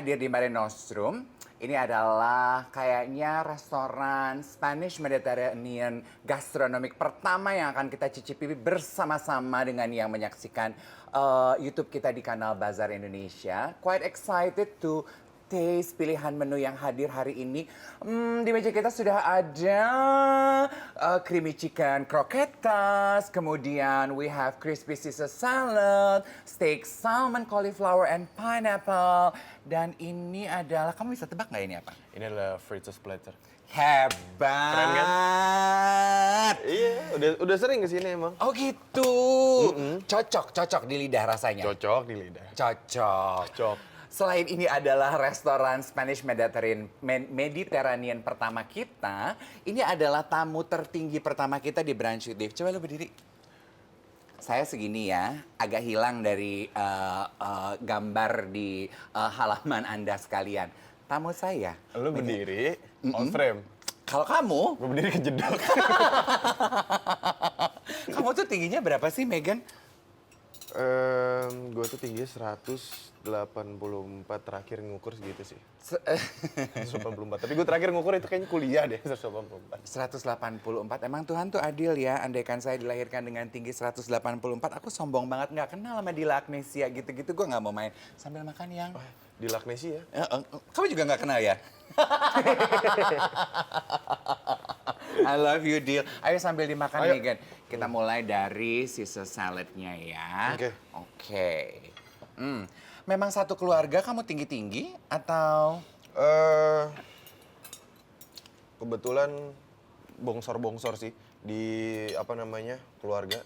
hadir di Mare Nostrum. Ini adalah kayaknya restoran Spanish Mediterranean gastronomik pertama yang akan kita cicipi bersama-sama dengan yang menyaksikan YouTube kita di kanal Bazar Indonesia. Quite excited to taste pilihan menu yang hadir hari ini. Di meja kita sudah ada creamy chicken croquetas, kemudian we have crispy Caesar salad, steak salmon, cauliflower, and pineapple. Dan ini adalah, kamu bisa tebak nggak ini apa? Ini adalah fritters platter. Hebat! Keren kan? Iya, udah sering kesini emang. Oh gitu. Cocok di lidah rasanya. Cocok di lidah. Cocok. Selain ini adalah restoran Spanish Mediterranean pertama kita, ini adalah tamu tertinggi pertama kita di Brunch with Dave. Coba lu berdiri. Saya segini ya, agak hilang dari gambar di halaman Anda sekalian. Tamu saya. Lu berdiri, on frame. Kalau kamu, Gue berdiri kejedok. kamu tuh tingginya berapa sih, Megan? Gue tuh tinggi 184, terakhir ngukur segitu sih. 184, tapi gue terakhir ngukur itu kayaknya kuliah deh, 184. 184. Emang Tuhan tuh adil ya, andaikan saya dilahirkan dengan tinggi 184, aku sombong banget nggak kenal sama Dila Agnesia gitu-gitu, gue nggak mau main sambil makan yang... Di Lagnesi ya? Kamu juga nggak kenal ya? I love you, Dil. Ayo sambil dimakan, Ayo. Megan. Kita mulai dari Caesar saladnya ya. Oke. Memang satu keluarga kamu tinggi-tinggi atau... Kebetulan bongsor-bongsor sih di keluarga.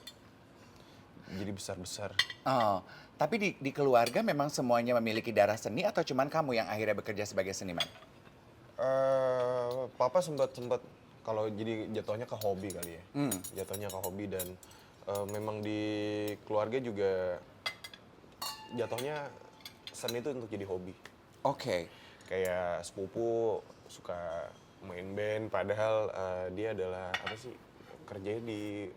Jadi besar-besar. Oh, tapi di keluarga memang semuanya memiliki darah seni atau cuman kamu yang akhirnya bekerja sebagai seniman? Papa sempat kalau jadi jatuhnya ke hobi kali ya. Jatuhnya ke hobi dan memang di keluarga juga jatuhnya seni itu untuk jadi hobi. Oke. Kayak sepupu suka main band padahal dia adalah kerjanya di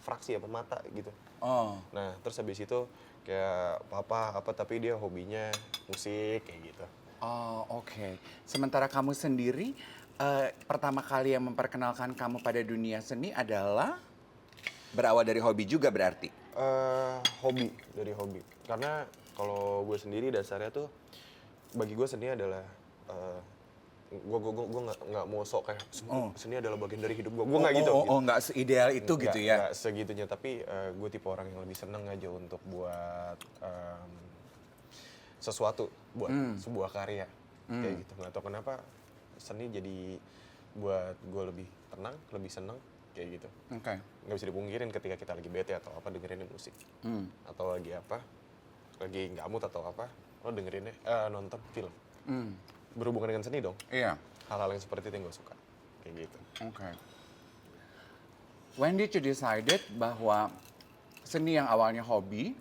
fraksi mata gitu. Oh. Nah, terus habis itu kayak papa tapi dia hobinya musik kayak gitu. Oh, oke. Sementara kamu sendiri, pertama kali yang memperkenalkan kamu pada dunia seni adalah berawal dari hobi juga berarti? Dari hobi. Karena kalau gue sendiri dasarnya tuh, bagi gue seni adalah, gue nggak mau sok kayak seni adalah bagian dari hidup gue nggak gitu. Nggak seideal itu gitu ya? Nggak segitunya, tapi gue tipe orang yang lebih seneng aja untuk buat sesuatu, buat sebuah karya kayak gitu. Nggak tahu kenapa seni jadi buat gue lebih tenang, lebih seneng kayak gitu. Oke. Nggak bisa dipungkirin ketika kita lagi bete atau apa dengerin musik, atau lagi nggak mood atau apa, lo dengerinnya nonton film. Berhubungan dengan seni dong. Iya. Hal-hal yang seperti itu yang gue suka kayak gitu. Oke. When did you decided bahwa seni yang awalnya hobi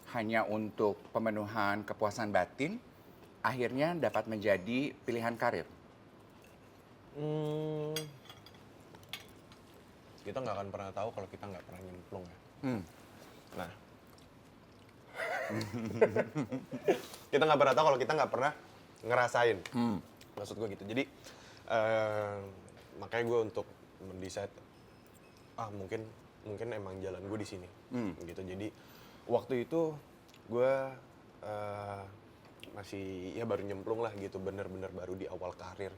hanya untuk pemenuhan kepuasan batin akhirnya dapat menjadi pilihan karir? Kita nggak akan pernah tahu kalau kita nggak pernah nyemplung ya. Nah, kita nggak pernah tahu kalau kita nggak pernah ngerasain. Maksud gue gitu. Jadi makanya gue untuk mendesain mungkin emang jalan gue di sini. Gitu. Jadi waktu itu gue masih baru nyemplung lah gitu, bener-bener baru di awal karir.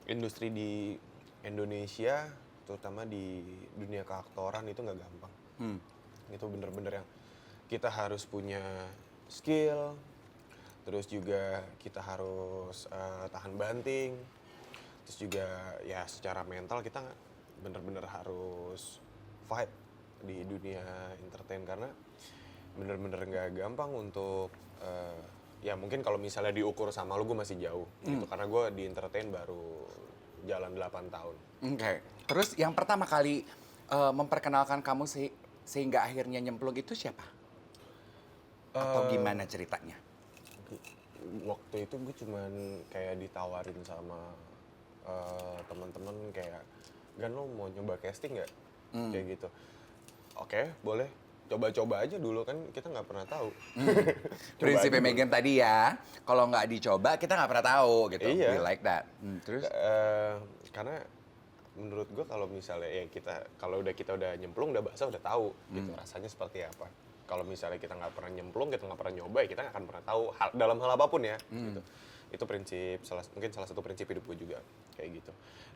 Industri di Indonesia, terutama di dunia keaktoran itu nggak gampang. Itu bener-bener yang kita harus punya skill, terus juga kita harus tahan banting, terus juga ya secara mental kita bener-bener harus fight di dunia entertain karena bener-bener nggak gampang untuk ya mungkin kalau misalnya diukur sama lu gue masih jauh gitu karena gue di entertain baru jalan 8 tahun. Oke. Terus yang pertama kali memperkenalkan kamu sehingga akhirnya nyemplung itu siapa? Atau gimana ceritanya? Waktu itu gue cuman kayak ditawarin sama teman-teman kayak, Gan lo mau nyoba casting nggak? Kayak gitu. Oke, boleh. coba-coba aja dulu kan kita nggak pernah tahu. Prinsipnya aja dulu. Megan tadi ya, kalau nggak dicoba kita nggak pernah tahu gitu. Iya. We like that. Terus? Karena menurut gue kalau misalnya ya kalau kita udah nyemplung udah basah udah tahu gitu rasanya seperti apa. Kalau misalnya kita nggak pernah nyemplung, kita nggak pernah nyoba, ya kita nggak akan pernah tahu dalam hal apapun ya. Gitu. Itu mungkin salah satu prinsip hidup gue juga kayak gitu.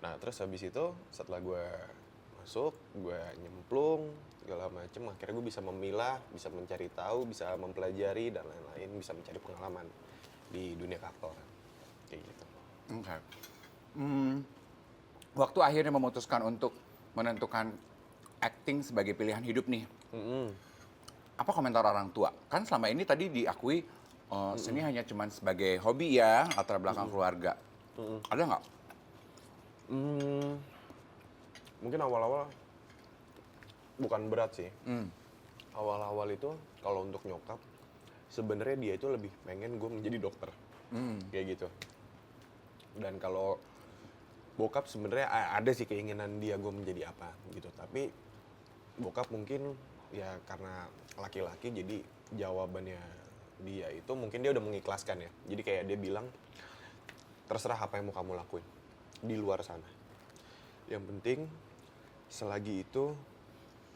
Nah terus habis itu setelah gue masuk, gue nyemplung segala macem, akhirnya gue bisa memilah, bisa mencari tahu, bisa mempelajari dan lain-lain, bisa mencari pengalaman di dunia keaktoran kayak gitu. Oke. Waktu akhirnya memutuskan untuk menentukan acting sebagai pilihan hidup nih, apa komentar orang tua? Kan selama ini tadi diakui seni hanya cuman sebagai hobi ya, latar belakang keluarga. Ada nggak? Hmm, Mungkin awal-awal bukan berat sih. Awal-awal itu kalau untuk nyokap sebenarnya dia itu lebih pengen gue menjadi dokter kayak gitu. Dan kalau bokap sebenarnya ada sih keinginan dia gue menjadi apa gitu, tapi bokap mungkin ya karena laki-laki jadi jawabannya dia itu mungkin dia udah mengikhlaskan ya. Jadi kayak dia bilang terserah apa yang mau kamu lakuin di luar sana. Yang penting selagi itu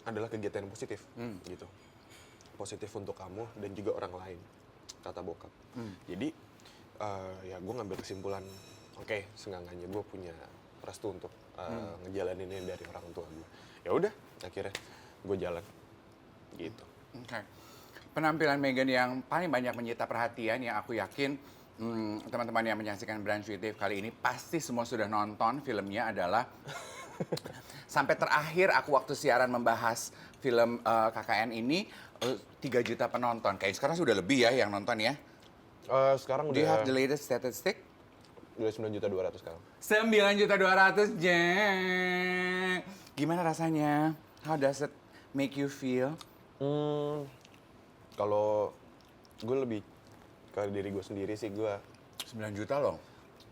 adalah kegiatan yang positif gitu. Positif untuk kamu dan juga orang lain, kata bokap. Jadi ya gue ngambil kesimpulan, oke, seenggaknya gue punya restu untuk ngejalanin ini dari orang tua gue. Ya udah, akhirnya gue jalan gitu. Oke. Penampilan Megan yang paling banyak menyita perhatian yang aku yakin teman-teman yang menyaksikan Brunch with Dave kali ini pasti semua sudah nonton filmnya adalah sampai terakhir aku waktu siaran membahas film KKN ini 3 juta penonton. Kayak sekarang sudah lebih ya yang nonton ya. Sekarang Do you have udah the latest statistic? 9.200.000 sekarang. 9.200.000, jeng. Gimana rasanya? How does it make you feel? Kalau gue lebih ke diri gue sendiri sih, gue 9 juta loh.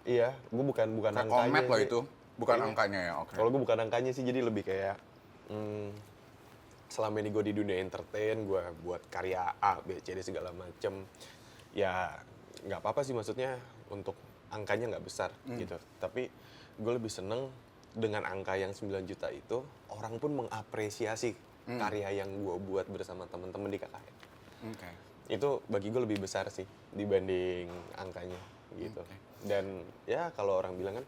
iya, gue bukan Kayak angkanya komet loh sih. itu. Bukan Iya. angkanya ya, oke. Kalau gue bukan angkanya sih, jadi lebih kayak selama ini gue di dunia entertain, gue buat karya A, B, C, D segala macem. Ya nggak apa-apa sih, maksudnya untuk angkanya nggak besar gitu. Tapi gue lebih seneng dengan angka yang 9 juta itu, orang pun mengapresiasi karya yang gue buat bersama teman-teman di KKN. Oke. Itu bagi gue lebih besar sih dibanding angkanya gitu. Dan ya kalau orang bilang kan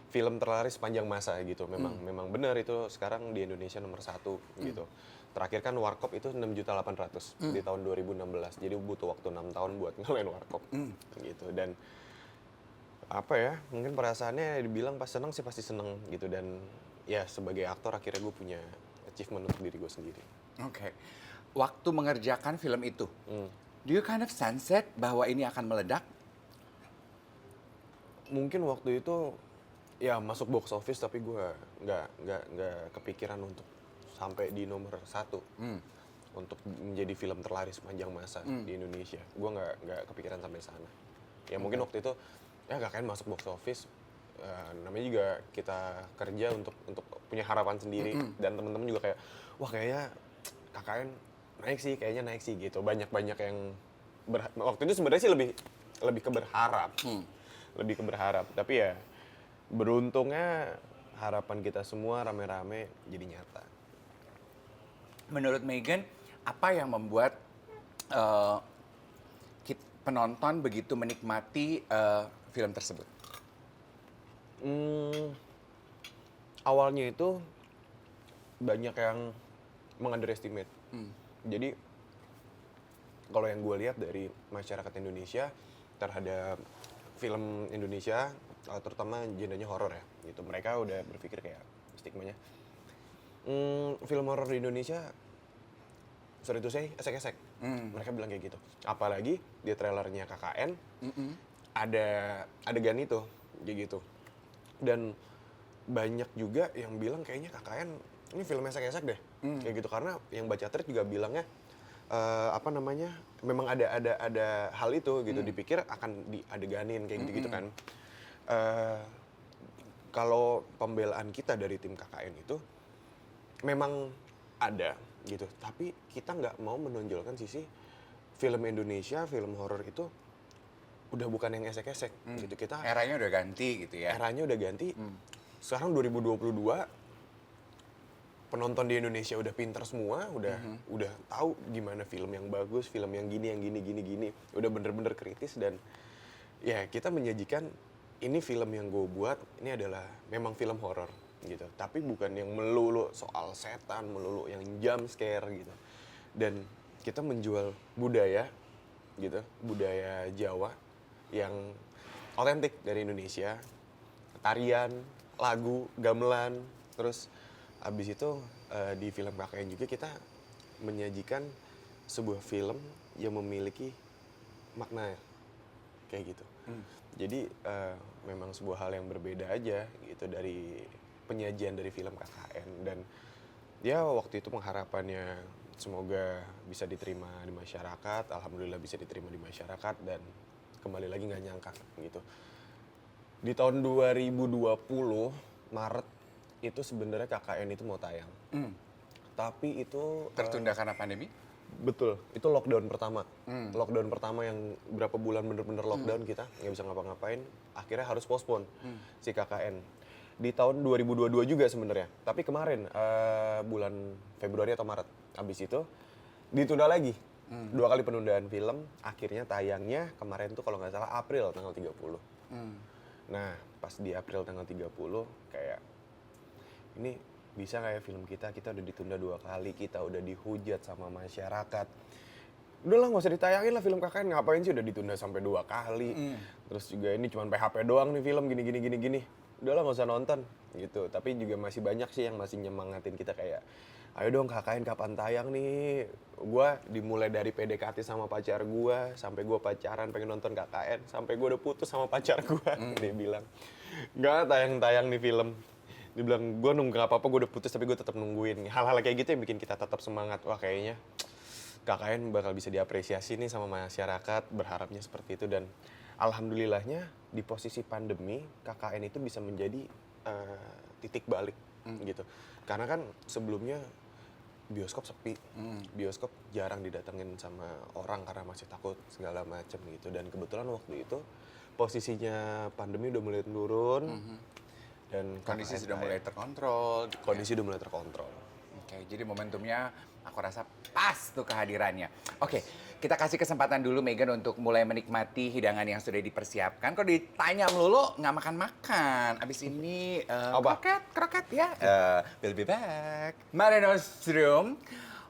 film terlaris sepanjang masa gitu, memang benar itu sekarang di Indonesia nomor 1 gitu. Terakhir kan Warkop itu 6.800.000 di tahun 2016, jadi butuh waktu 6 tahun buat ngalahin Warkop gitu. Dan apa ya, mungkin perasaannya dibilang pas seneng sih pasti seneng gitu. Dan ya sebagai aktor akhirnya gue punya achievement untuk diri gue sendiri. Oke. Waktu mengerjakan film itu, do you kind of sense it bahwa ini akan meledak? Mungkin waktu itu ya masuk box office, tapi gue nggak kepikiran untuk sampai di nomor 1 untuk menjadi film terlaris sepanjang masa di Indonesia. Gue nggak kepikiran sampai sana. Ya mungkin waktu itu ya KKN masuk box office, namanya juga kita kerja untuk punya harapan sendiri, dan teman-teman juga kayak wah kayaknya KKN kayaknya naik sih gitu. Banyak yang waktu itu sebenarnya sih lebih ke berharap. Lebih ke berharap, tapi ya beruntungnya harapan kita semua rame-rame jadi nyata. Menurut Megan, apa yang membuat penonton begitu menikmati film tersebut? Awalnya itu banyak yang meng-underestimate. Jadi kalau yang gue lihat dari masyarakat Indonesia terhadap film Indonesia, terutama genrenya horor ya gitu, mereka udah berpikir kayak stigmanya film horor di Indonesia, sorry to say, esek-esek. Mereka bilang kayak gitu. Apalagi di trailernya KKN ada adegan itu kayak gitu. Dan banyak juga yang bilang kayaknya KKN ini film esek-esek deh kayak gitu, karena yang baca thread juga bilangnya memang ada hal itu gitu, dipikir akan diadeganin kayak gitu-gitu kan. Kalau pembelaan kita dari tim KKN itu memang ada gitu. Tapi kita nggak mau menonjolkan sisi film Indonesia, film horor itu udah bukan yang esek-esek gitu. Kita Eranya udah ganti gitu ya. eranya udah ganti. Sekarang 2022 penonton di Indonesia udah pinter semua, udah tahu gimana film yang bagus, film yang gini, gini. Udah bener-bener kritis dan ya kita menyajikan ini film yang gue buat, ini adalah memang film horor gitu. Tapi bukan yang melulu soal setan, melulu yang jump scare gitu. Dan kita menjual budaya gitu, budaya Jawa yang otentik dari Indonesia. Tarian, lagu, gamelan, terus abis itu di film KKN juga kita menyajikan sebuah film yang memiliki makna kayak gitu. Jadi memang sebuah hal yang berbeda aja gitu dari penyajian dari film KKN dan ya waktu itu pengharapannya semoga bisa diterima di masyarakat, alhamdulillah bisa diterima di masyarakat dan kembali lagi nggak nyangka gitu. Di tahun 2020 Maret itu sebenarnya KKN itu mau tayang. Tapi itu Tertunda karena pandemi? betul, itu lockdown pertama. Lockdown pertama yang berapa bulan bener-bener lockdown kita nggak bisa ngapa-ngapain, akhirnya harus postpone si KKN. Di tahun 2022 juga sebenarnya, tapi kemarin bulan Februari atau Maret, habis itu ditunda lagi. 2 kali penundaan film, akhirnya tayangnya kemarin tuh kalau nggak salah April tanggal 30. Nah, pas di April tanggal 30 kayak ini bisa kayak film kita udah ditunda 2 kali, kita udah dihujat sama masyarakat. Udah lah nggak usah ditayangin lah film KKN, ngapain sih udah ditunda sampai 2 kali. Terus juga ini cuma PHP doang nih film gini. Udah lah nggak usah nonton gitu. Tapi juga masih banyak sih yang masih nyemangatin kita kayak ayo dong KKN kapan tayang nih. Gua dimulai dari PDKT sama pacar gua sampai gua pacaran pengen nonton KKN sampai gua udah putus sama pacar gua. Dia bilang nggak tayang-tayang nih film. Dia bilang gue nunggu nggak apa-apa gue udah putus tapi gue tetap nungguin. Hal-hal kayak gitu yang bikin kita tetap semangat. Wah kayaknya KKN bakal bisa diapresiasi nih sama masyarakat, berharapnya seperti itu dan alhamdulillahnya di posisi pandemi KKN itu bisa menjadi titik balik gitu. Karena kan sebelumnya bioskop sepi, bioskop jarang didatengin sama orang karena masih takut segala macam gitu. Dan kebetulan waktu itu posisinya pandemi udah mulai turun dan Kondisi KKN sudah mulai terkontrol. kondisi udah mulai terkontrol. Oke, jadi momentumnya aku rasa pas tuh kehadirannya. Oke, kita kasih kesempatan dulu Megan untuk mulai menikmati hidangan yang sudah dipersiapkan. Kalau ditanya melulu nggak makan-makan. Abis ini Apa? kroket ya. We'll be back. Mare Nostrum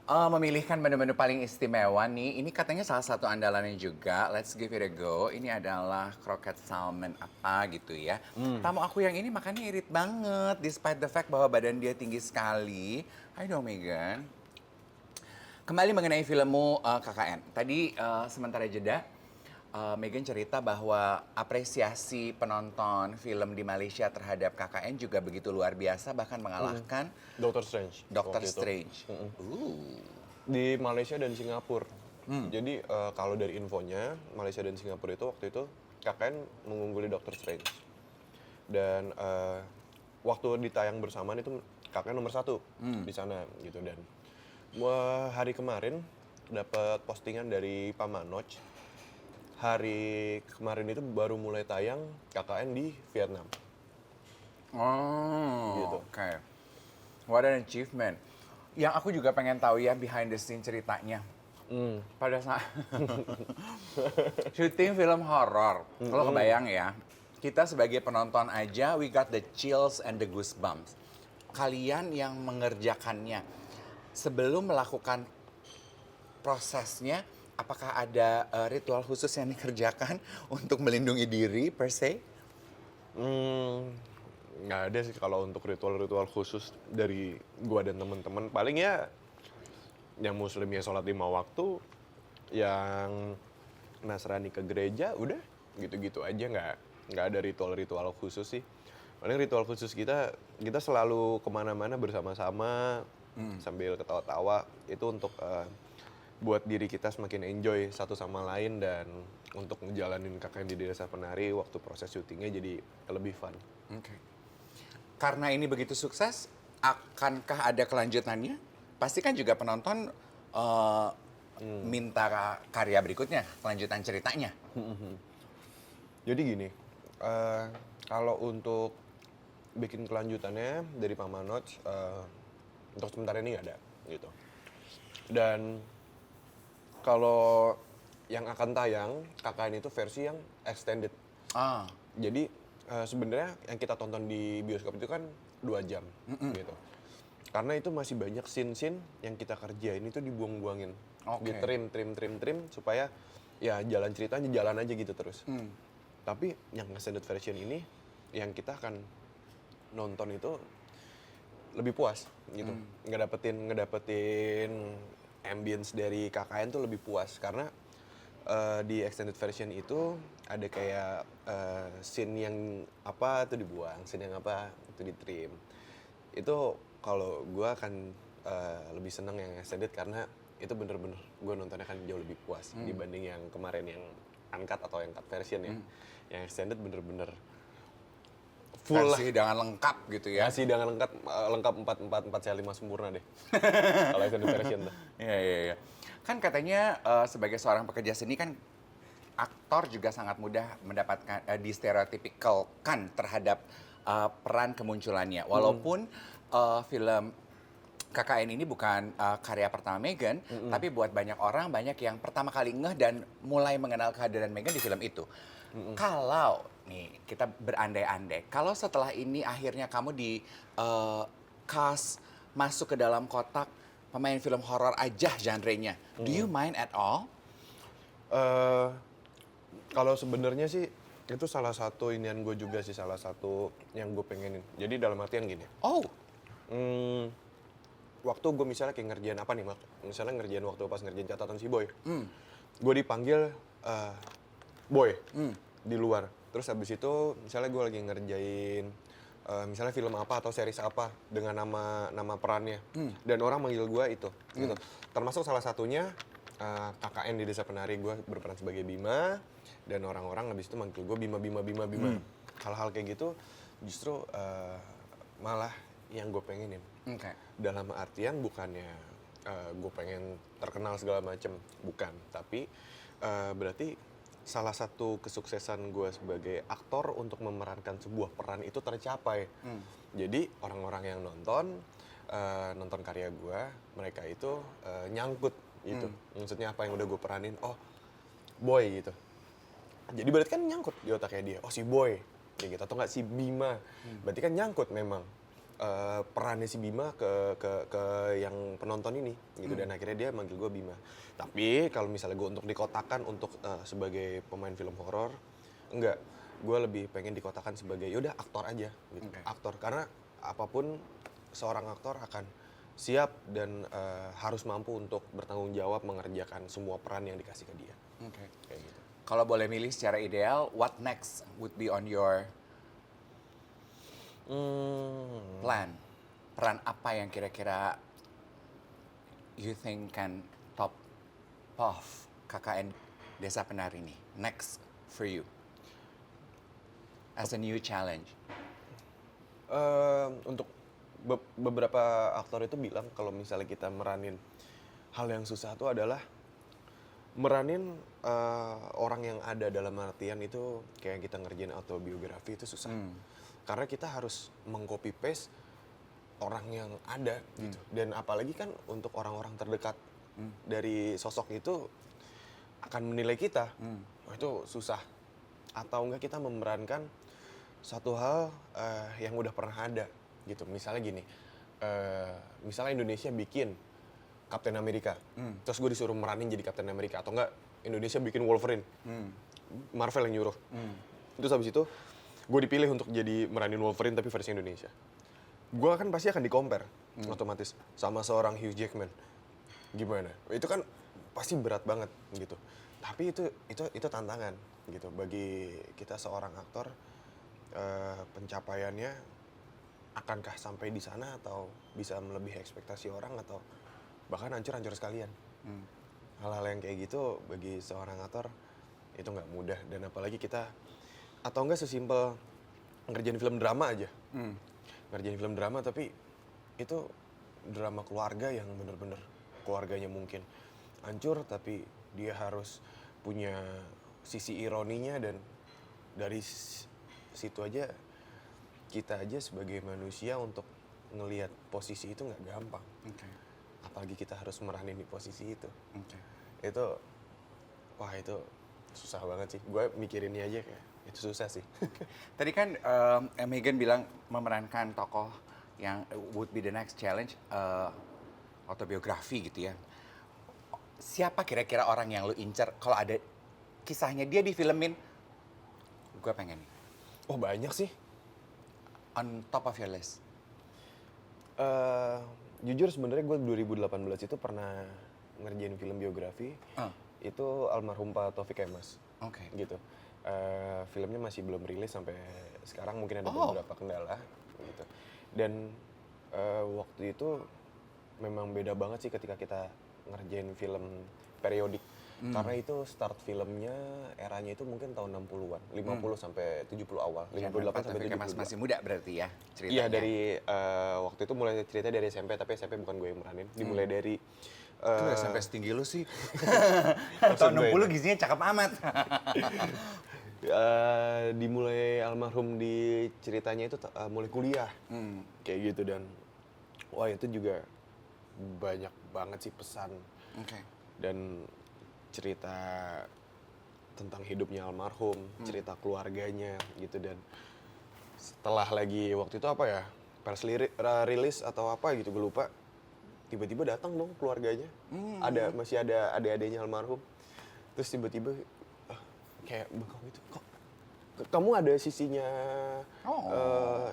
memilihkan menu-menu paling istimewa nih. Ini katanya salah satu andalannya juga. Let's give it a go. Ini adalah kroket salmon apa gitu ya. Tamu aku yang ini makannya irit banget. Despite the fact bahwa badan dia tinggi sekali. Hai dong Megan. Kembali mengenai filmmu KKN. Tadi sementara jeda, Megan cerita bahwa apresiasi penonton film di Malaysia terhadap KKN juga begitu luar biasa, bahkan mengalahkan Doctor Strange. Doctor waktu itu. Strange. Di Malaysia dan Singapura. Jadi kalau dari infonya Malaysia dan Singapura itu waktu itu KKN mengungguli Doctor Strange. Dan waktu ditayang bersamaan itu KKN nomor 1 di sana gitu dan hari kemarin dapat postingan dari Pak Manoj. Hari kemarin itu baru mulai tayang KKN di Vietnam. Oh, Gitu. oke. What an achievement. Yang aku juga pengen tahu ya behind the scene ceritanya. Pada saat syuting film horor, kalau kebayang ya, kita sebagai penonton aja, we got the chills and the goosebumps. Kalian yang mengerjakannya, sebelum melakukan prosesnya, apakah ada ritual khusus yang dikerjakan untuk melindungi diri per se? Nggak ada sih kalau untuk ritual-ritual khusus dari gua dan temen-temen. Paling ya yang muslim ya sholat 5 waktu, yang Nasrani ke gereja, udah gitu-gitu aja. Nggak ada ritual-ritual khusus sih. Paling ritual khusus kita selalu kemana-mana bersama-sama sambil ketawa-tawa. Itu untuk buat diri kita semakin enjoy satu sama lain dan untuk ngejalanin KKN di Desa Penari waktu proses syutingnya jadi lebih fun. Oke. Karena ini begitu sukses, akankah ada kelanjutannya? pasti kan juga penonton minta karya berikutnya, kelanjutan ceritanya. Jadi gini, kalau untuk bikin kelanjutannya dari Pak Manoj, untuk sementara ini nggak ada gitu. Dan kalau yang akan tayang KKN itu versi yang extended. Jadi sebenarnya yang kita tonton di bioskop itu kan 2 jam gitu. Karena itu masih banyak scene-scene yang kita kerjain itu dibuang-buangin. Di trim supaya ya jalan ceritanya jalan aja gitu terus. Tapi yang extended version ini yang kita akan nonton itu lebih puas gitu. Ngedapetin ambience dari KKN tuh lebih puas karena di extended version itu ada kayak scene yang apa tuh dibuang, scene yang apa itu di trim. Itu kalau gue akan lebih seneng yang extended karena itu bener-bener gue nontonnya kan jauh lebih puas dibanding yang kemarin yang uncut atau yang cut version ya. Yang extended bener-bener full versi dengan lengkap gitu ya. Versi dengan lengkap 4 saya 5 sempurna deh. Kalau extended version tuh. Iya. Kan katanya sebagai seorang pekerja seni kan aktor juga sangat mudah mendapatkan distereotipikalkan terhadap peran kemunculannya. Walaupun film KKN ini bukan karya pertama Meghan, tapi buat banyak orang, banyak yang pertama kali ngeh dan mulai mengenal kehadiran Meghan di film itu. Kalau nih kita berandai-andai, kalau setelah ini akhirnya kamu di cast masuk ke dalam kotak pemain film horor aja genrenya, do you mind at all? Kalau sebenarnya sih itu salah satu inian gue juga sih, salah satu yang gue pengenin. Jadi dalam artian gini. Waktu gue misalnya kayak ngerjain apa nih, misalnya ngerjain waktu pas ngerjain catatan si Boy. Gue dipanggil Boy di luar. Terus habis itu misalnya gue lagi ngerjain misalnya film apa atau series apa dengan nama perannya. Dan orang manggil gue itu gitu. Termasuk salah satunya KKN di Desa Penari, gue berperan sebagai Bima. Dan orang-orang habis itu manggil gue Bima. Hal-hal kayak gitu justru malah yang gue pengenin. Dalam artian bukannya gue pengen terkenal segala macem, bukan. Tapi berarti salah satu kesuksesan gue sebagai aktor untuk memerankan sebuah peran itu tercapai. Jadi orang-orang yang nonton karya gue, mereka itu nyangkut gitu. Maksudnya apa yang udah gue peranin, oh Boy gitu. Jadi berarti kan nyangkut di otaknya dia, oh si Boy kayak gitu, atau nggak si Bima. Berarti kan nyangkut memang perannya si Bima ke yang penonton ini gitu. Dan akhirnya dia manggil gue Bima. Tapi kalau misalnya gue untuk dikotakan untuk sebagai pemain film horor, enggak, gue lebih pengen dikotakan sebagai yaudah aktor aja gitu. Aktor, karena apapun seorang aktor akan siap dan harus mampu untuk bertanggung jawab mengerjakan semua peran yang dikasih ke dia. Kayak gitu. Kalau boleh milih secara ideal, what next would be on your plan? Peran apa yang kira-kira you think can top off KKN Desa Penari ini? Next for you as a new challenge. Untuk beberapa aktor itu bilang kalau misalnya kita meranin hal yang susah itu adalah meranin orang yang ada, dalam artian itu kayak kita ngerjain autobiografi itu susah. Karena kita harus meng-copy paste orang yang ada gitu. Dan apalagi kan untuk orang-orang terdekat dari sosok itu akan menilai kita. Oh, itu susah. Atau enggak kita memerankan satu hal yang udah pernah ada gitu. Misalnya gini, misalnya Indonesia bikin Captain America, terus gue disuruh meranin jadi Captain America, atau enggak Indonesia bikin Wolverine, Marvel yang nyuruh. Terus habis itu gue dipilih untuk jadi meranin Wolverine tapi versi Indonesia. Gue kan pasti akan di-compare otomatis sama seorang Hugh Jackman. Gimana? Itu kan pasti berat banget gitu. Tapi itu tantangan gitu bagi kita seorang aktor. Pencapaiannya akankah sampai di sana atau bisa melebihi ekspektasi orang atau bahkan hancur sekalian. Hal-hal yang kayak gitu bagi seorang aktor itu nggak mudah, dan apalagi kita atau enggak sesimpel ngerjain film drama aja. Ngerjain film drama tapi itu drama keluarga yang bener-bener keluarganya mungkin hancur, tapi dia harus punya sisi ironinya, dan dari situ aja kita aja sebagai manusia untuk ngelihat posisi itu nggak gampang. Apalagi kita harus meranin di posisi itu. Itu, wah itu susah banget sih. Gue mikirinnya aja kayak itu susah sih. Tadi kan Megan bilang memerankan tokoh yang would be the next challenge, autobiografi gitu ya. Siapa kira-kira orang yang lu incer kalau ada kisahnya dia difilmin, gue pengen nih. Oh banyak sih. On top of your list. Jujur sebenarnya gue 2018 itu pernah ngerjain film biografi. Itu almarhum Pak Taufik Kemas. Gitu. Filmnya masih belum rilis sampai sekarang, mungkin ada beberapa kendala gitu. Dan waktu itu memang beda banget sih ketika kita ngerjain film periodik. Karena itu start filmnya eranya itu mungkin tahun 60-an, 50 sampai 70 awal, 58 sampai 72. Masih muda berarti ya ceritanya. Iya, dari waktu itu mulai cerita dari SMP, tapi SMP bukan gue yang meranin. Dimulai dari Itu udah sampai setinggi lu sih. Tahun 60 gizinya cakep amat. Dimulai almarhum di ceritanya itu mulai kuliah. Kayak gitu, dan wah itu juga banyak banget sih pesan. Dan cerita tentang hidupnya almarhum, cerita keluarganya gitu. Dan setelah lagi waktu itu apa ya, press rilis atau apa gitu, gue lupa, tiba-tiba datang dong keluarganya. Masih ada adik-adiknya almarhum. Terus tiba-tiba kayak bengong gitu, kok kamu ada sisinya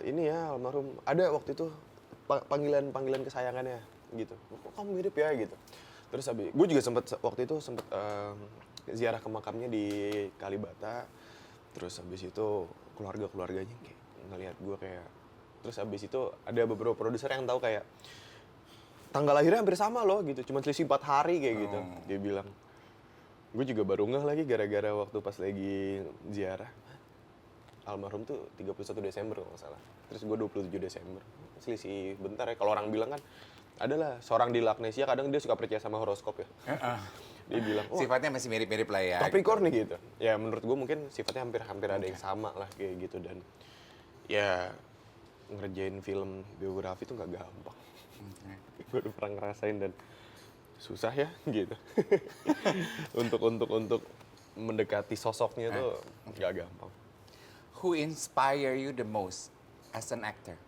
ini ya almarhum, ada waktu itu panggilan kesayangannya gitu, kok kamu mirip ya gitu. Terus gue juga waktu itu sempat ziarah ke makamnya di Kalibata. Terus habis itu keluarganya kayak ngelihat gue kayak, terus habis itu ada beberapa produser yang tahu kayak tanggal lahirnya hampir sama loh gitu, cuma selisih 4 hari kayak gitu. Dia bilang, gue juga baru ngeh lagi gara-gara waktu pas lagi ziarah, almarhum tuh 31 Desember kalau nggak salah, terus gue 27 Desember, selisih bentar ya. Kalau orang bilang kan, adalah seorang di Lagnesia kadang dia suka percaya sama horoskop ya. Dia bilang, sifatnya masih mirip-mirip lah ya. Capricorn nih gitu. Ya menurut gue mungkin sifatnya hampir ada yang sama lah kayak gitu. Dan ya ngerjain film biografi itu nggak gampang. Gue udah pernah ngerasain dan susah ya gitu. untuk mendekati sosoknya tuh nggak gampang. Who inspire you the most as an actor?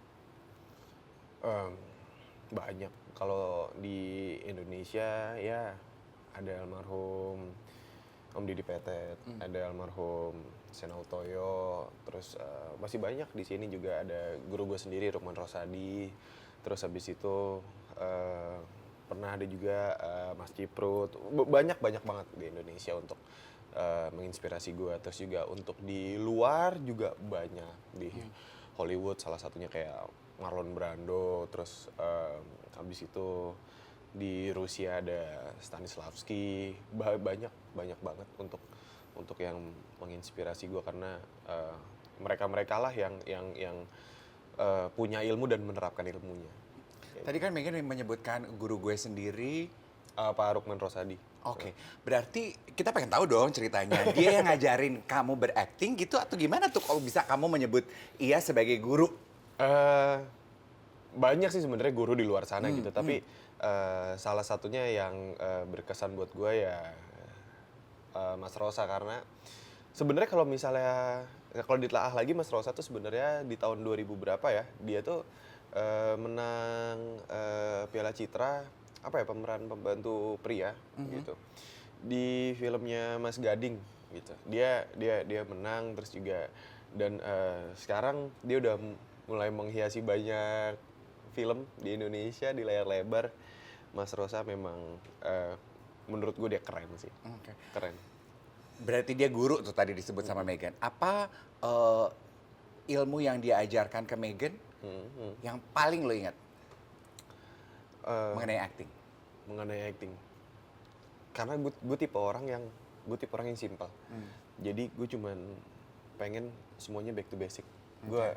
Banyak. Kalau di Indonesia ya ada almarhum Om Didi Petet, ada almarhum Sena Utoyo, terus masih banyak di sini juga ada guru gue sendiri Rukman Rosadi. Terus habis itu pernah ada juga Mas Ciprut. Banyak banget di Indonesia untuk menginspirasi gue. Terus juga untuk di luar juga banyak, di Hollywood salah satunya kayak Marlon Brando. Terus habis itu di Rusia ada Stanislavski. Banyak banget untuk yang menginspirasi gue, karena mereka lah yang punya ilmu dan menerapkan ilmunya. Tadi kan Megan menyebutkan guru gue sendiri, Pak Rukman Rosadi. Oke. Berarti kita pengen tahu dong ceritanya. Dia yang ngajarin kamu berakting gitu atau gimana tuh kalau bisa kamu menyebut ia sebagai guru? Banyak sih sebenarnya guru di luar sana gitu, tapi salah satunya yang berkesan buat gue ya Mas Rosa, karena sebenarnya kalau misalnya kalau ditelaah lagi Mas Rosa tuh sebenarnya di tahun 2000 berapa ya, dia tuh menang Piala Citra apa ya, pemeran pembantu pria gitu di filmnya Mas Gading gitu. Dia menang, terus juga dan sekarang dia udah mulai menghiasi banyak film di Indonesia di layar lebar. Mas Rosa memang menurut gue dia keren sih. Keren. Berarti dia guru tuh tadi disebut sama Megan. Apa ilmu yang dia ajarkan ke Megan yang paling lo ingat mengenai acting? Mengenai acting. Karena gue tipe orang yang simpel. Jadi gue cuman pengen semuanya back to basic. Gue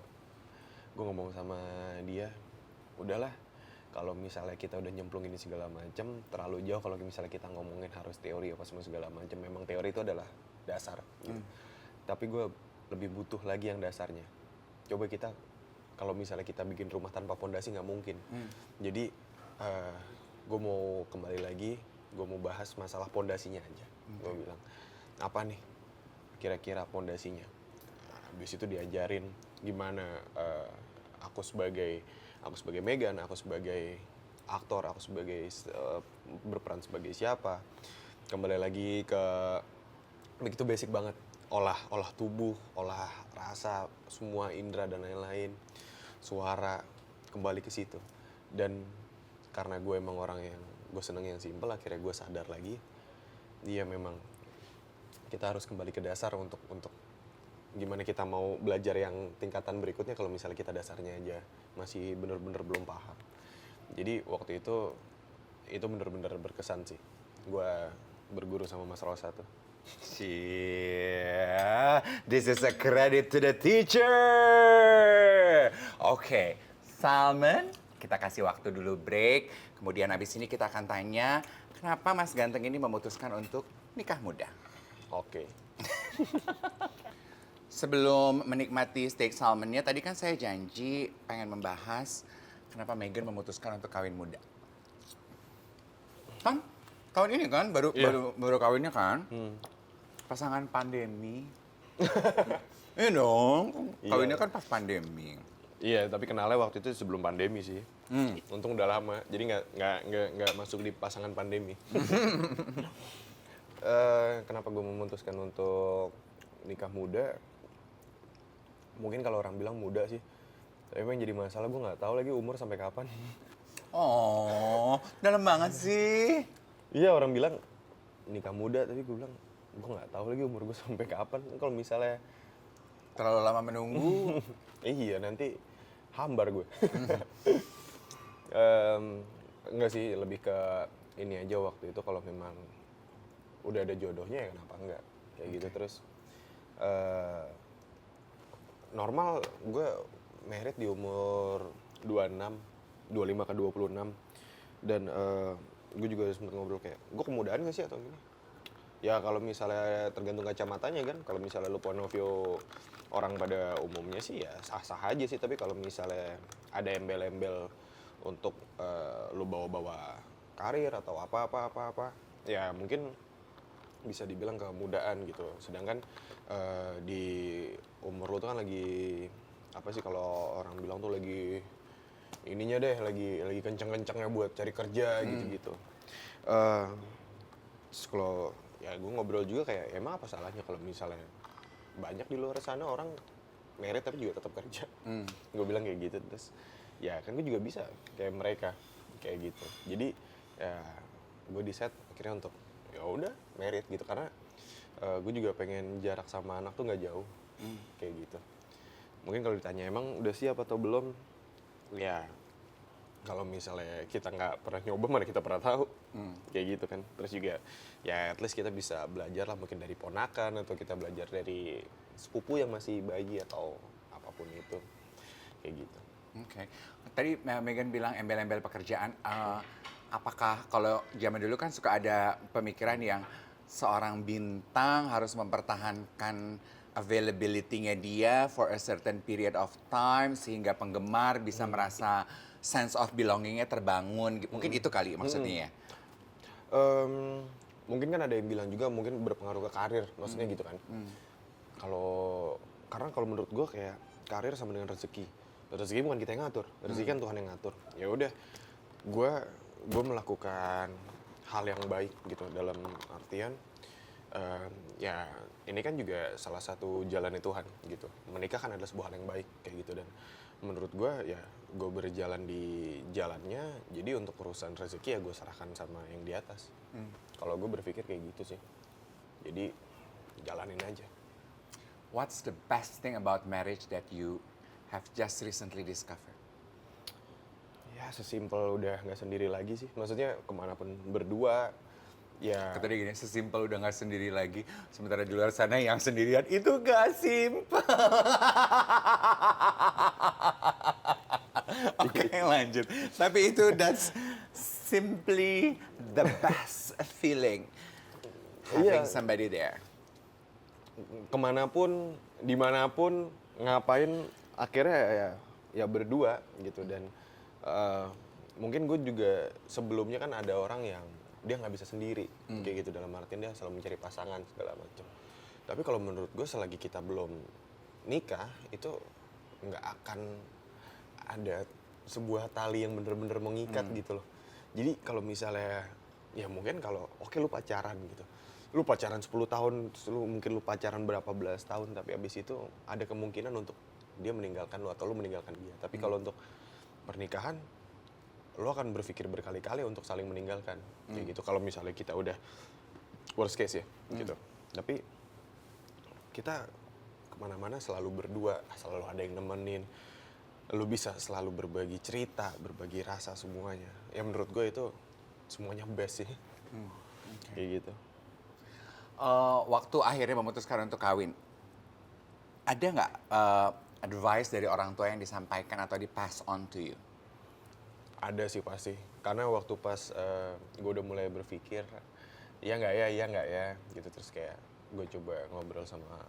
ngomong sama dia, udahlah kalau misalnya kita udah nyemplung ini segala macam terlalu jauh kalau misalnya kita ngomongin harus teori apa semua segala macam. Memang teori itu adalah dasar gitu. Tapi gue lebih butuh lagi yang dasarnya. Coba kita kalau misalnya kita bikin rumah tanpa pondasi nggak mungkin. Jadi gue mau kembali lagi, gue mau bahas masalah pondasinya aja. Gue bilang apa nih kira-kira pondasinya. Habis itu diajarin gimana aku sebagai Megan, aku sebagai aktor, aku sebagai berperan sebagai siapa. Kembali lagi ke begitu basic banget, olah tubuh, olah rasa, semua indera dan lain-lain, suara, kembali ke situ. Dan karena gue emang orang yang gue seneng yang simple, akhirnya gue sadar lagi, iya memang kita harus kembali ke dasar untuk gimana kita mau belajar yang tingkatan berikutnya kalau misalnya kita dasarnya aja masih bener-bener belum paham. Jadi waktu itu bener-bener berkesan sih. Gue berguru sama Mas Rosa tuh. Yeah, this is a credit to the teacher. Oke, Salman, kita kasih waktu dulu break. Kemudian habis ini kita akan tanya, kenapa Mas Ganteng ini memutuskan untuk nikah muda? Oke. Sebelum menikmati steak salmonnya, tadi kan saya janji pengen membahas kenapa Megan memutuskan untuk kawin muda. Kan tahun ini kan baru kawinnya kan. Pasangan pandemi. Iya dong, kawinnya kan pas pandemi. Iya, tapi kenalnya waktu itu sebelum pandemi sih. Untung udah lama, jadi nggak masuk di pasangan pandemi. Kenapa gue memutuskan untuk nikah muda? Mungkin kalau orang bilang muda sih, tapi yang jadi masalah gue nggak tahu lagi umur sampai kapan. Oh, dalam banget sih. Iya, orang bilang nikah muda, tapi gue bilang gue nggak tahu lagi umur gue sampai kapan. Kalau misalnya Terlalu lama menunggu. iya nanti hambar gue. Enggak sih, lebih ke ini aja waktu itu kalau memang udah ada jodohnya ya kenapa enggak kayak gitu. Terus normal gue married di umur 26, 25 ke 26 dan gue juga sempat ngobrol kayak gue kemudaan gak sih atau gini. Ya kalau misalnya tergantung kacamatanya kan, kalau misalnya lu point of view orang pada umumnya sih ya sah-sah aja sih, tapi kalau misalnya ada embel-embel untuk lu bawa-bawa karir atau apa ya mungkin bisa dibilang kemudaan gitu. Sedangkan di umur lu tuh kan lagi apa sih kalau orang bilang tuh lagi ininya deh, lagi kenceng-kencengnya buat cari kerja gitu-gitu. Terus kalau ya gue ngobrol juga kayak emang apa salahnya kalau misalnya banyak di luar sana orang married tapi juga tetap kerja. Gue bilang kayak gitu. Terus ya kan gue juga bisa kayak mereka kayak gitu. Jadi ya gue decide akhirnya untuk ya udah married gitu karena gue juga pengen jarak sama anak tuh nggak jauh kayak gitu. Mungkin kalau ditanya emang udah siap atau belum, ya kalau misalnya kita nggak pernah nyoba mana kita pernah tahu kayak gitu kan. Terus juga ya at least kita bisa belajar lah mungkin dari ponakan atau kita belajar dari sepupu yang masih bayi atau apapun itu kayak gitu. Oke. Tadi Megan bilang embel-embel pekerjaan. Apakah kalau zaman dulu kan suka ada pemikiran yang seorang bintang harus mempertahankan availability-nya dia for a certain period of time sehingga penggemar bisa merasa sense of belonging-nya terbangun. Mungkin itu kali maksudnya ya. Mungkin kan ada yang bilang juga mungkin berpengaruh ke karir, maksudnya gitu kan. Karena kalau menurut gue kayak karir sama dengan rezeki. Rezeki bukan kita yang ngatur, rezeki kan Tuhan yang ngatur. Ya udah, gue melakukan hal yang baik gitu dalam artian ya ini kan juga salah satu jalannya Tuhan gitu. Menikah kan adalah sebuah hal yang baik kayak gitu dan menurut gue ya gue berjalan di jalannya. Jadi untuk urusan rezeki ya gue serahkan sama yang di atas. Kalau gue berpikir kayak gitu sih. Jadi jalanin aja. What's the best thing about marriage that you have just recently discovered? Ya sesimpel udah nggak sendiri lagi sih. Maksudnya kemanapun berdua ya. Kata dia gini, sesimpel udah nggak sendiri lagi. Sementara di luar sana yang sendirian itu nggak simpel. Oke, lanjut. Tapi itu that's simply the best feeling. Having Iya. somebody there. Kemanapun, dimanapun, ngapain, akhirnya ya berdua gitu. Dan mungkin gue juga sebelumnya kan ada orang yang dia nggak bisa sendiri kayak gitu, dalam artian dia selalu mencari pasangan segala macam. Tapi kalau menurut gue selagi kita belum nikah itu nggak akan ada sebuah tali yang bener-bener mengikat gitu loh. Jadi kalau misalnya ya mungkin kalau oke lu pacaran gitu, lu pacaran 10 tahun, mungkin lu pacaran berapa belas tahun, tapi abis itu ada kemungkinan untuk dia meninggalkan lu atau lu meninggalkan dia. Tapi kalau untuk pernikahan, lu akan berpikir berkali-kali untuk saling meninggalkan kayak gitu. Kalau misalnya kita udah worst case ya gitu. Tapi kita kemana-mana selalu berdua, selalu ada yang nemenin. Lu bisa selalu berbagi cerita, berbagi rasa semuanya. Ya menurut gue itu semuanya best sih. Kayak gitu. Waktu akhirnya memutuskan untuk kawin, ada nggak advice dari orang tua yang disampaikan atau di pass on to you? Ada sih pasti. Karena waktu pas gue udah mulai berpikir, iya nggak ya, gitu. Terus kayak gue coba ngobrol sama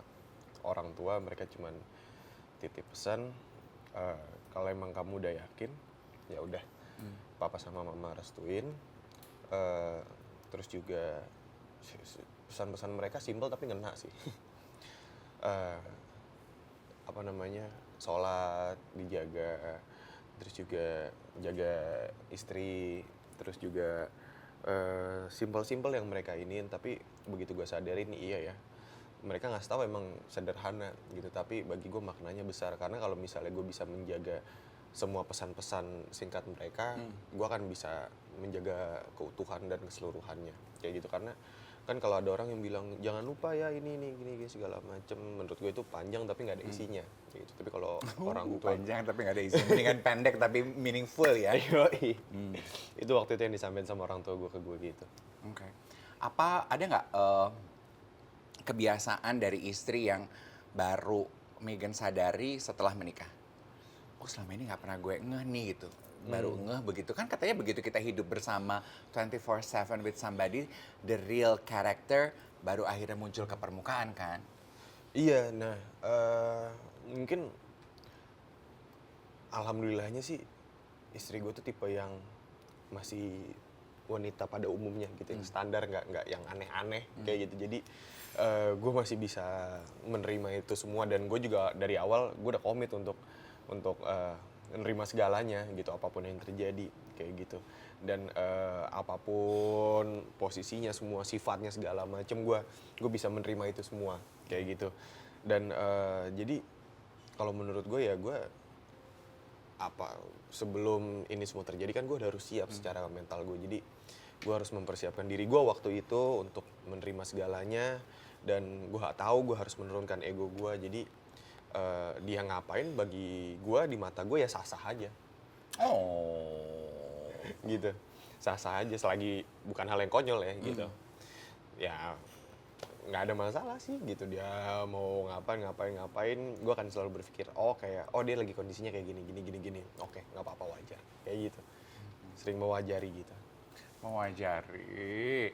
orang tua, mereka cuman titip pesan, kalau emang kamu udah yakin, ya udah, papa sama mama restuin. Terus juga pesan-pesan mereka simpel tapi ngena sih. Apa namanya, sholat dijaga, terus juga jaga istri, terus juga simpel-simpel yang mereka iniin. Tapi begitu gue sadarin, iya ya, mereka nggak tahu emang sederhana gitu, tapi bagi gue maknanya besar. Karena kalau misalnya gue bisa menjaga semua pesan-pesan singkat mereka, gue akan bisa menjaga keutuhan dan keseluruhannya kayak gitu. Karena kan kalau ada orang yang bilang jangan lupa ya ini gini segala macem, menurut gue itu panjang tapi nggak ada isinya gitu. Tapi kalau orang tua Panjang tapi nggak ada isi. Mendingan pendek tapi meaningful ya. Yoi. Itu waktu itu yang disampaikan sama orang tua gue ke gue gitu. Oke. Apa ada nggak kebiasaan dari istri yang baru Megan sadari setelah menikah? Oh selama ini nggak pernah gue ngeh nih gitu. Baru ngeh begitu. Kan katanya begitu kita hidup bersama 24/7 with somebody, the real character baru akhirnya muncul ke permukaan kan? Iya, nah mungkin alhamdulillahnya sih istri gue tuh tipe yang masih wanita pada umumnya gitu, yang standar, nggak yang aneh-aneh kayak gitu. Jadi gue masih bisa menerima itu semua, dan gue juga dari awal gue udah komit untuk menerima segalanya gitu, apapun yang terjadi kayak gitu. Dan apapun posisinya, semua sifatnya segala macem, gue bisa menerima itu semua kayak gitu. Dan jadi kalau menurut gue ya gue sebelum ini semua terjadi kan gue udah harus siap secara mental gue. Jadi gue harus mempersiapkan diri gue waktu itu untuk menerima segalanya, dan gue gak tahu gue harus menurunkan ego gue. Jadi dia ngapain bagi gue, di mata gue ya sah-sah aja. Oh. Gitu, sah-sah aja selagi bukan hal yang konyol ya gitu. Ya nggak ada masalah sih gitu, dia mau ngapain, gue akan selalu berpikir dia lagi kondisinya kayak gini, oke, nggak apa-apa, wajar kayak gitu. Sering mewajari gitu. Mewajari.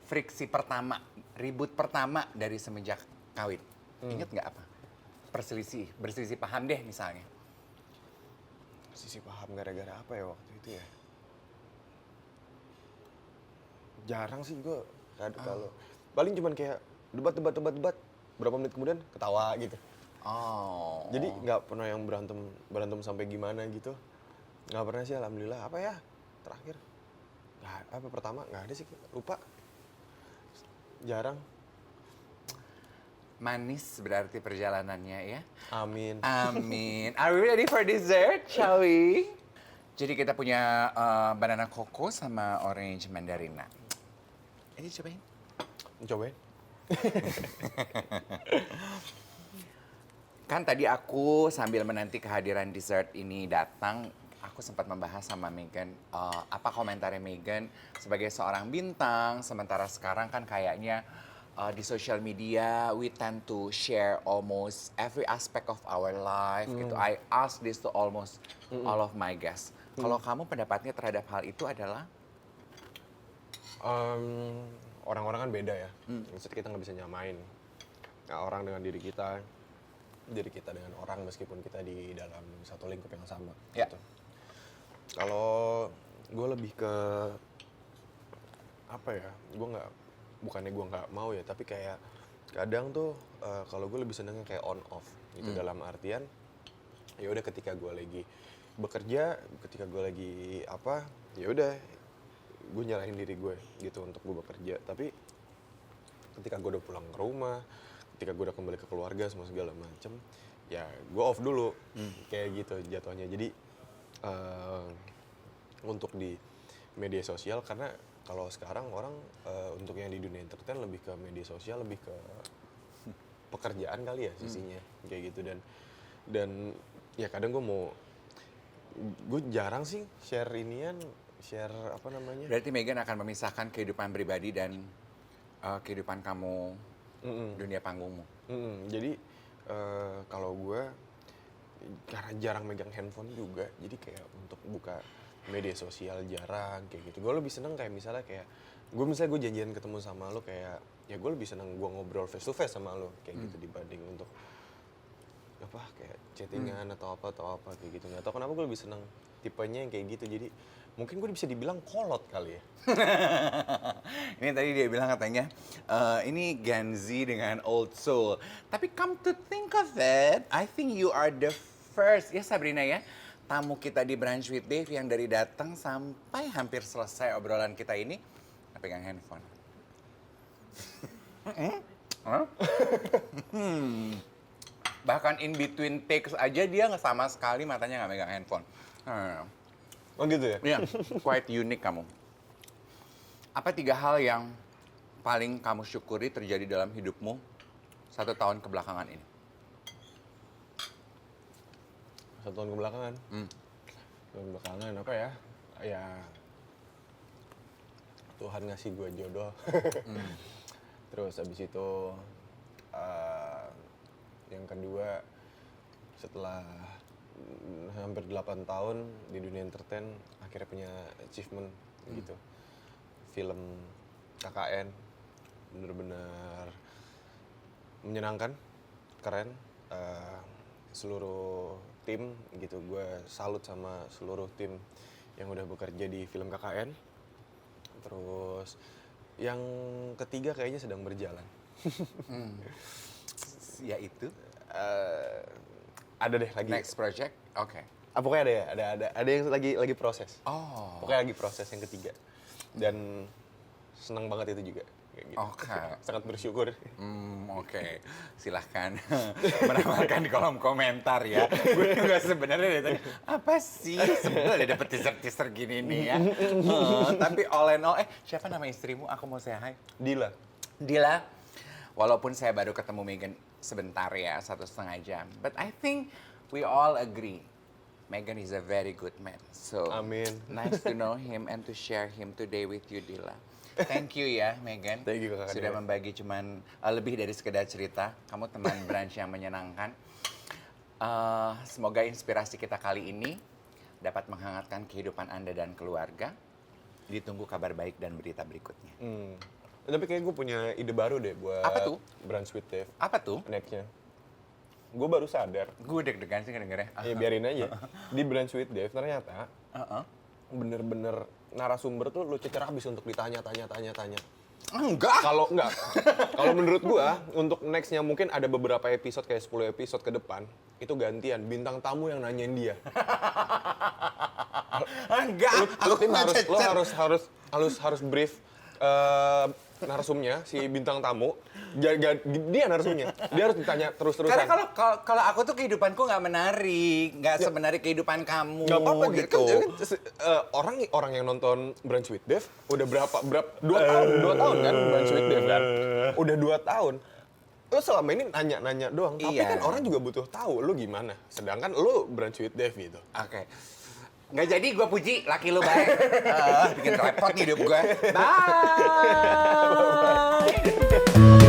Friksi pertama, ribut pertama dari semenjak kawin. Ingat nggak apa? Berselisih paham deh misalnya. Sisi paham gara-gara apa ya waktu itu ya? Jarang sih gue. Kalau paling cuman kayak debat, berapa menit kemudian ketawa gitu. Oh. Jadi nggak pernah yang berantem sampai gimana gitu. Nggak pernah sih, alhamdulillah. Apa ya terakhir? Pertama nggak ada sih, lupa. Jarang. Manis berarti perjalanannya ya. Amin. Amin. Are we ready for dessert? Shall we? Jadi kita punya banana coco sama orange mandarina. Ini cobain. Cobain. Kan tadi aku sambil menanti kehadiran dessert ini datang, aku sempat membahas sama Megan, apa komentarnya Megan sebagai seorang bintang, sementara sekarang kan kayaknya di social media we tend to share almost every aspect of our life gitu. I ask this to almost all of my guests. Kalau kamu pendapatnya terhadap hal itu adalah? Orang-orang kan beda ya. Maksudnya kita nggak bisa nyamain. Nah, orang dengan diri kita dengan orang meskipun kita di dalam satu lingkup yang sama. Ya. Gitu. Kalau gue lebih ke apa ya? Bukannya gue nggak mau ya, tapi kayak kadang tuh kalau gue lebih senengnya kayak on off gitu, dalam artian ya udah ketika gue lagi bekerja, ketika gue lagi apa, ya udah gue nyalahin diri gue gitu untuk gue bekerja. Tapi ketika gue udah pulang ke rumah, ketika gue udah kembali ke keluarga semua segala macem, ya gue off dulu kayak gitu jatuhnya. Jadi untuk di media sosial, karena kalau sekarang orang untuk yang di dunia entertain lebih ke media sosial, lebih ke pekerjaan kali ya sisinya kayak gitu. Dan ya kadang gue jarang sih share apa namanya. Berarti Megan akan memisahkan kehidupan pribadi dan kehidupan kamu dunia panggungmu. Jadi kalau gue karena jarang megang handphone juga, jadi kayak untuk buka media sosial jarang kayak gitu. Gue lebih seneng kayak misalnya gue janjian ketemu sama lo, kayak ya gue lebih seneng gue ngobrol face to face sama lo kayak gitu dibanding untuk apa kayak chattingan atau apa kayak gitu. Nggak tau kenapa gue lebih seneng tipenya yang kayak gitu. Jadi mungkin gue bisa dibilang kolot kali ya. Ini tadi dia bilang katanya, ini Gen Z dengan old soul. Tapi come to think of it, I think you are the first, ya Sabrina ya, tamu kita di Brunch with Dave yang dari datang sampai hampir selesai obrolan kita ini, nggak pegang handphone. Bahkan in between takes aja dia nggak sama sekali matanya nggak megang handphone. Oh gitu ya? Iya, quite unique kamu. Apa 3 hal yang paling kamu syukuri terjadi dalam hidupmu 1 tahun kebelakangan ini? 1 tahun kebelakangan? Kebelakangan apa ya? Ya Tuhan ngasih gue jodoh. Terus abis itu yang kedua, setelah hampir 8 tahun di dunia entertain, akhirnya punya achievement gitu. Film KKN bener-bener menyenangkan, keren. Seluruh tim gitu, gue salut sama seluruh tim yang udah bekerja di film KKN. Terus yang ketiga kayaknya sedang berjalan. Yaitu? Ada deh lagi. Next project? Oke. Pokoknya ada ya, ada yang lagi proses. Oh. Pokoknya lagi proses yang ketiga. Dan senang banget itu juga. Kayak gitu. Oke. Sangat bersyukur. Oke. Silahkan menambahkan di kolom komentar ya. Gue juga sebenarnya dari tadi, apa sih? Sebenarnya dapet teaser-teaser gini nih ya. Tapi all in all, siapa nama istrimu? Aku mau say hi. Dila. Dila, walaupun saya baru ketemu Megan sebentar ya, 1,5 jam. But I think we all agree, Megan is a very good man. So, Amin. nice to know him and to share him today with you, Dila. Thank you ya, Megan. Thank you, Kakak Sudah Dea. membagi cuman lebih dari sekedar cerita. Kamu teman brunch yang menyenangkan. Semoga inspirasi kita kali ini dapat menghangatkan kehidupan Anda dan keluarga. Ditunggu kabar baik dan berita berikutnya. Tapi kayak gue punya ide baru deh buat Apa tuh? Brunch with Dave. Apa tuh? Next-nya. Gue baru sadar. Gue deg-degan sih ngedengernya. Ya biarin aja. Di Brunch with Dave ternyata bener-bener narasumber tuh lu cecer habis untuk ditanya-tanya. Enggak. Kalau menurut gua untuk nextnya mungkin ada beberapa episode kayak 10 episode ke depan itu gantian bintang tamu yang nanyain dia. Enggak. Lu tim harus brief narsumnya si bintang tamu. Dia narsumnya. Dia harus ditanya terus-terusan. Karena kalau aku tuh kehidupanku nggak menarik, nggak semenarik kehidupan kamu. Gak apa-apa gitu. Orang yang nonton Brunch with Dave udah berapa 2 tahun kan Brunch with Dave kan. Udah 2 tahun. Lo selama ini nanya-nanya doang, tapi Iya. kan orang juga butuh tahu lu gimana. Sedangkan lu Brunch with Dave gitu. Oke. Nggak jadi gue puji, laki lu baik. Bikin repot nih hidup gue. Bye.